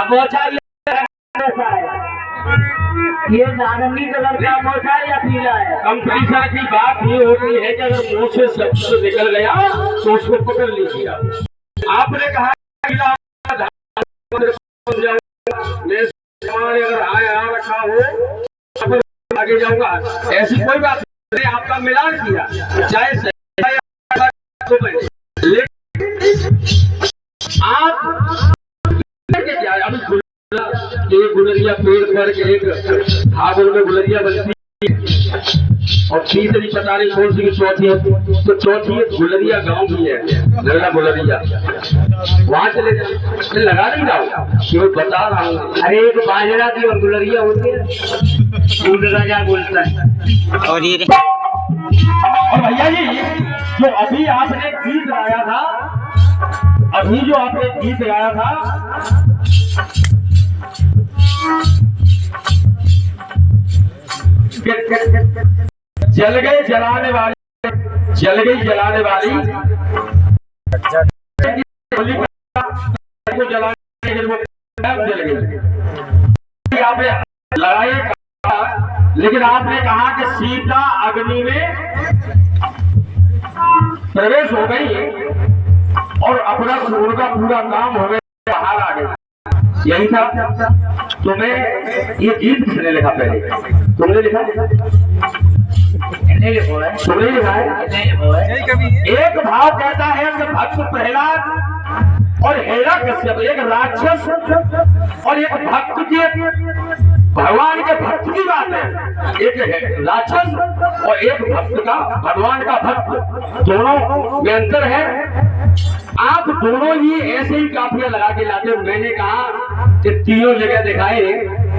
Mocha ये नारंगी colour का मोचा या पीला है? कंपटीशन की बात ये होती है कि अगर मुंह से शब्द निकल गया तो उसको पकड़ लीजिए। आपने कहा अगर आया रखा हो आगे जाऊंगा, ऐसी कोई बात नहीं। आपका मिलान किया चाहे आप एक गुलरिया पेड़ पर एक भागों में गुलरिया बनती और तीसरी पता नहीं कौन सी चौथी है, तो चौथी गुलरिया गांव की है, नगला गुलरिया। वहां चले जाओ, लगा नहीं जाओ केवल बता रहा हूँ। अरे एक बाजरा की और गुलरिया होती है, दूध राजा बोलता है। और ये और भैया जी जो अभी आपने गीत गाया था, अभी जो आपने गीत गाया था, जल गई जलाने वाली, जल गई जलाने वाली को जलाने के लिए जल गई। आपने लड़ाई, लेकिन आपने कहा कि सीता अग्नि में प्रवेश हो गई और अपना उनका पूरा काम हो गया, बाहर आ गई। यही था। तुम्हें ये गीत किसने लिखा? पहले तुमने लिखा? तुमने लिखा है? एक भाव कहता है कि भक्त प्रहलाद और हिरण्यकश्यप, एक राक्षस और एक भक्त के, भगवान के भक्त की बात है। एक राक्षस और एक भक्त का, भगवान का भक्त, दोनों में अंतर है। आप दोनों ही ऐसे ही काफिया लगा के लाते। मैंने कहा कि तीनों जगह दिखाए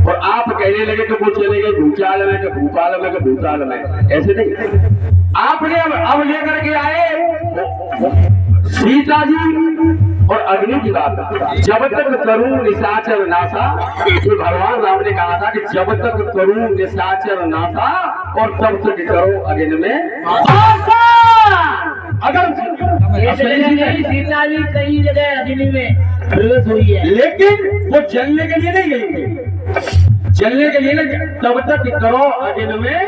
और आप कहने लगे कि वो चले गए भूचाल में, कि भूपाल में, कि भूताल में। ऐसे नहीं, आपने अब लेकर के आए सीता जी और अग्नि की बात। जब तक करूं निशाचर नासा, तो भगवान राम ने कहा था कि जब तक करूं निशाचर नासा और तब तक करो अग्नि में। अगर सीता जी कई जगह अग्नि में प्रवेश हुई है, लेकिन वो जलने के लिए नहीं गई, जलने के लिए नहीं। तब तक करो अग्नि में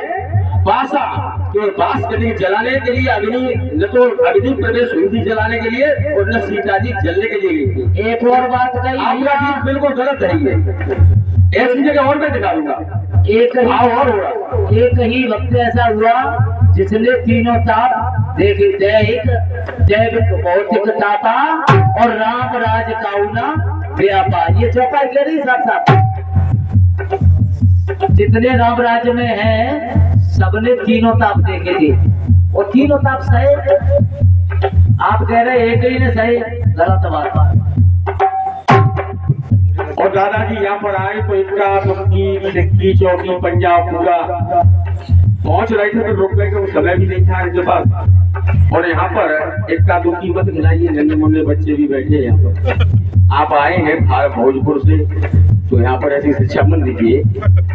बासा, केवल बास करने जलाने के लिए अग्नि, न तो अग्नि प्रवेश हुई थी जलाने के लिए और न सीता जी जलने के लिए गई थी। एक और बात कही, आपका गीत बिल्कुल गलत है। ये ऐसी जगह और मैं दिखाऊंगा। एक ही वक्त ऐसा हुआ जिसने तीनों ताप देखे, दैहिक जैविक भौतिक तापा और राम राज काउना व्यापार। ये चौपाई कह रही साथ साथ जितने राम राज्य में हैं सबने तीनों ताप देखे थे और तीनों ताप सहे। आप कह रहे एक ही ने सही, गलत बात। और दादाजी यहाँ पर आए तो इक्का दुक्की सिक्की चौकी पंजाब पूरा पहुंच रहे थे, तो रुक गए, वो समय भी नहीं था इनके पास। और यहाँ पर इक्का दुक्की मत मिलाइए, नन्हे मुन्ने बच्चे भी बैठे हैं यहाँ पर। आप आए हैं भोजपुर से, तो यहाँ पर ऐसी शिक्षा मत दीजिए।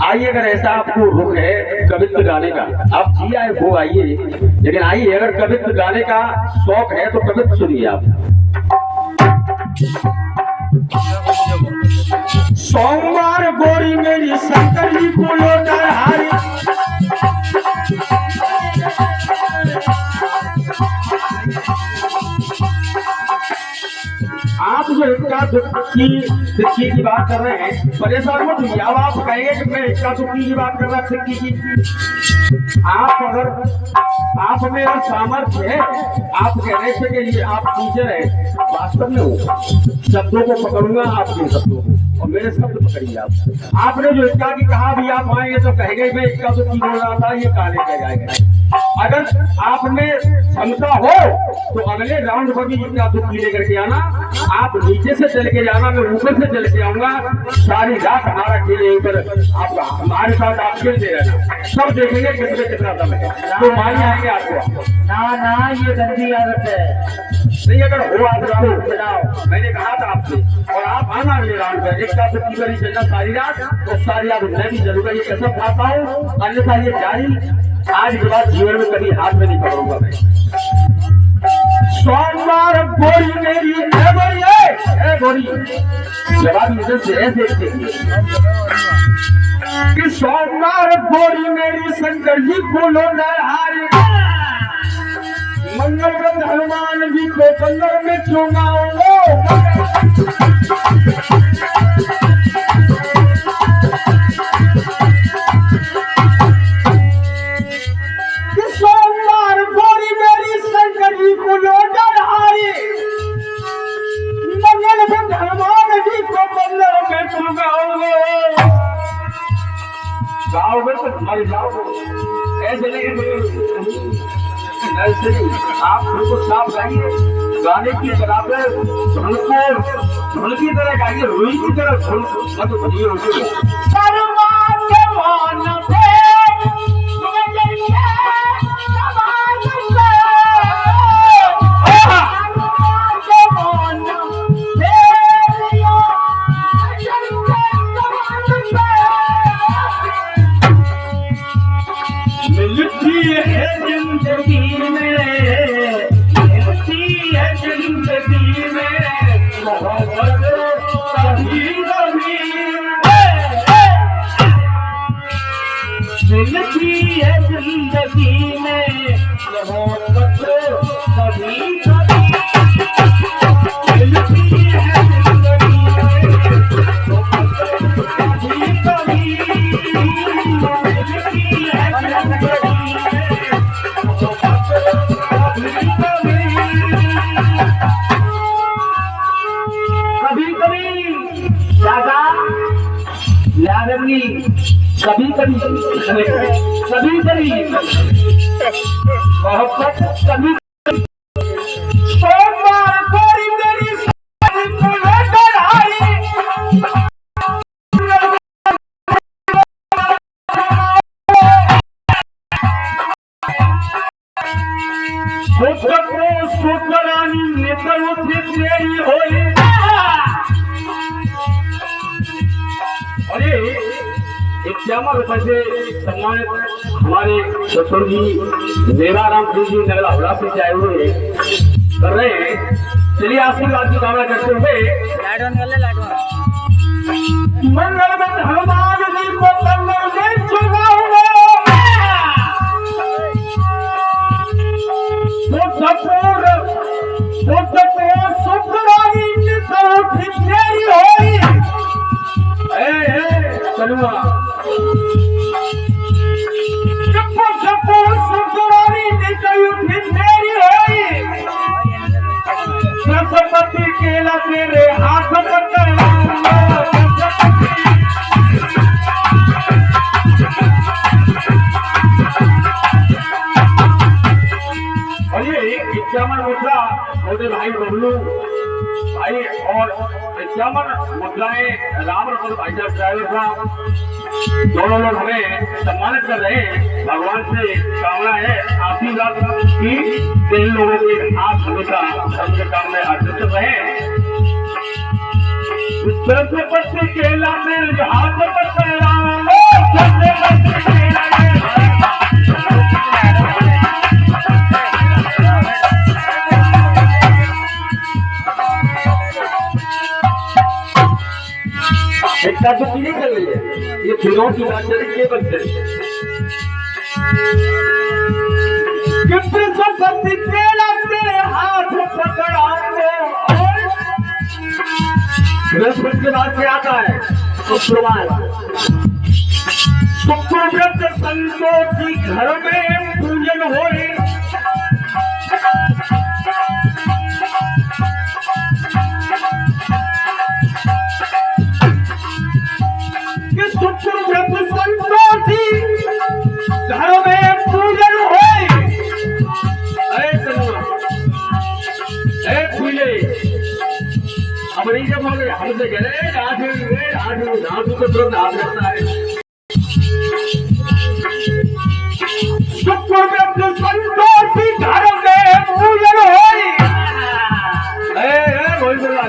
आइए, अगर ऐसा आपको रुख है कवित्व गाने का, आप जी आए वो आइए, लेकिन आइए अगर कवित्व गाने का शौक है तो कवित्व सुनिए आप। सोमवार गोरी मेरी शंकर जी को लोटर हारी, आप जो इक्का दुक्की सिक्की की बात कर रहे हैं, परेशान मत होइए। अब आप कहेंगे कि मैं इक्का दुक्की की बात कर रहा सिक्की की। आप अगर आप में अगर सामर्थ्य है, आप कह रहे थे कि ये आप टीचर है, वास्तव में हो शब्दों को पकड़ूंगा, आपके शब्दों को और मेरे शब्द पकड़िए आप। आपने जो इक्का की कहा भी, आप आएंगे तो कहेंगे मैं इक्का दुक्की बोल रहा था, ये काले कह जाएगा। अगर आप में क्षमता हो तो अगले राउंड पर भी इक्का दुक्की लेकर के आना। आप नीचे से चल के जाना, मैं ऊपर से चल के आऊंगा। सारी रात हमारा खेल यहीं पर, आप हमारे साथ आप खेलते रहना, सब देखेंगे किसमें कितना दम है। तो मान आएंगे आपको। ना ये गंदी आदत है नहीं, अगर हो आप चलाओ, मैंने कहा था आपसे। और आप आना अगले राउंड पर, इक्का दुक्की पर ही चलना सारी रात, तो सारी रात मैं भी जरूर ये कसम खाता हूँ, अन्यथा ये जारी आज के बाद जीवन में कभी हाथ में नहीं पकड़ूंगा मैं। सोमवार गोरी मेरी ए गोरी जवाब इधर से ऐसे कि सोमवार गोरी मेरी शंकर जी बोलो नरहारी मंगल ग्रंथ हनुमान जी को कंगन में चुमाओ सोमवार गोरी मेरी शंकर जी को लोडर हारी मंगल ग्रंथ हनुमान जी को कंगन में चुमाओगे गाओगे तो मर जाओगे ऐसे नहीं ऐसे आप बिल्कुल साफ गाइए गाने की बराबर धुन की तरह गाइए रुई की तरह धुन मत बनिए कभी सोमवार गोरी मेरी सुतरानी निकल उठी तेरी होई अरे इक्यावन रुपए से सम्मानित हमारे ससुर जी देवाराम सिंह जी नगला हुड़ा से आए हुए कर रहे हैं। चलिए आशीर्वाद की कामना करते हुए मंगल में हनुमान जी को कंगन में चुमाऊंगा सुखरानी निकल उठी तेरी होई चलूंगा सुखरानी निकल उठी तेरी होई सरस्वती केला तेरे हाथ पकड़ इक्यावन मुद्रा छोटे भाई बबलू भाई और इक्यावन मुद्राएं राम रतन भाई साहब ड्राइवर साहब दोनों लोग हमें सम्मानित कर रहे हैं। भगवान से कामना है आशीर्वाद की इन लोगों के हाथ हमेशा धर्म के काम में अर्जित रहे। सरस्वती केला मेरे हाथ पकड़ा तो नहीं कर रही है ये फिरों की बात चल रही है बनते सरस्वती केला तेरे हाथ पकड़ा बृहस्पति के बाद क्या आता है शुक्रवार शुक्रव्रत संतों की घर में पूजन हो घर में पूजन होए अब नहीं जब हमसे कह रहे आज को तुरंत हाथ रखता है संतोषी घर में पूजन होए वही बोला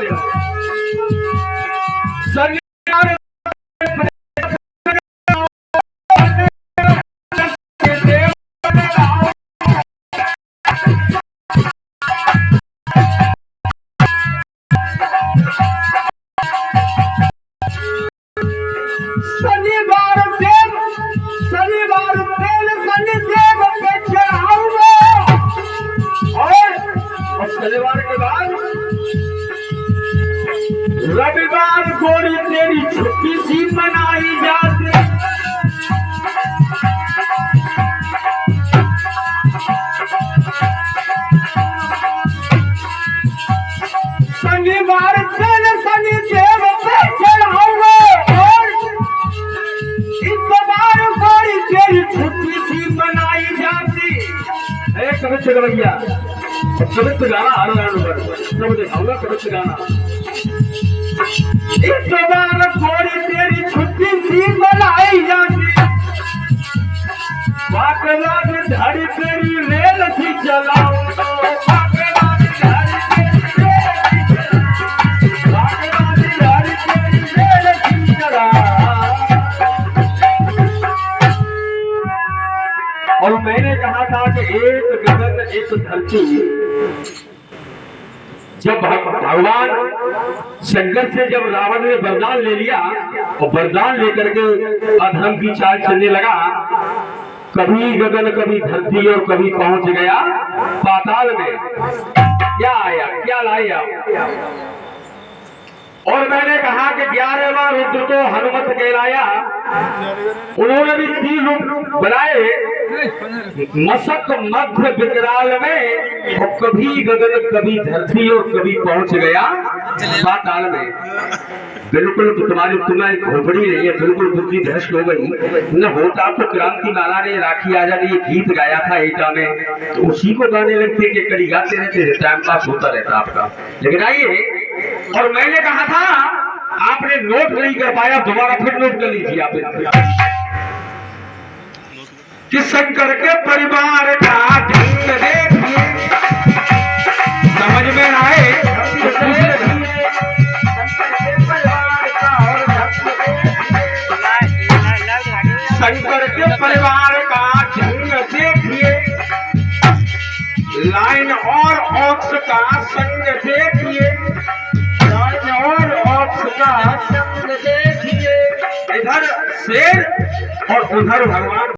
तेल शनि देव पे चढ़ाऊंगा और शनिवार के बाद रविवार गोरी तेरी छुट्टी सी मनाई जाती। शनिवार तेल शनि देव पे चढ़ाऊंगा और इतवार गोरी तेरी छुट्टी सी मनाई जाती। कवित्र भैया कवित्र गाना सब दिखाऊंगा कवित्र गाना। इतवार गोरी तेरी छुट्टी सी मनाई जाती। बाकराज धड़ी तेरी रेल सी चलाऊं और मैंने कहा था कि एक गगन एक धरती। जब भगवान शंकर से जब रावण ने वरदान ले लिया और वरदान लेकर के अधर्म की चाल चलने लगा, कभी गगन कभी धरती और कभी पहुंच गया पाताल में। क्या आया क्या लाया। और मैंने कहा कि 11वां रुद्र को हनुमत कहलाया। उन्होंने भी 3 रूप बनाए, मशक मध्य विकराल में, और कभी गगन कभी धरती और कभी पहुंच गया पाताल में। बिल्कुल तुम्हारी तुम्हारी खोपड़ी नहीं है, बिल्कुल बुद्धि भ्रष्ट हो गई। न होता तो क्रांति माला ने राखी आजादी ये गीत गाया था एटा में, तो उसी को गाने लगते कि कड़ी गाते रहते, टाइम पास होता रहता आपका। लेकिन आइए, और मैंने कहा था आपने नोट नहीं कर पाया, दोबारा फिर नोट कर लीजिए आप कि शंकर के परिवार का ढंग देखिए, समझ में आए शंकर के परिवार का ढंग देखिए, लाइन और ऑक्स का संग देखिए, लाइन और ऑक्स का संग देखिए। इधर शेर और उधर भगवान।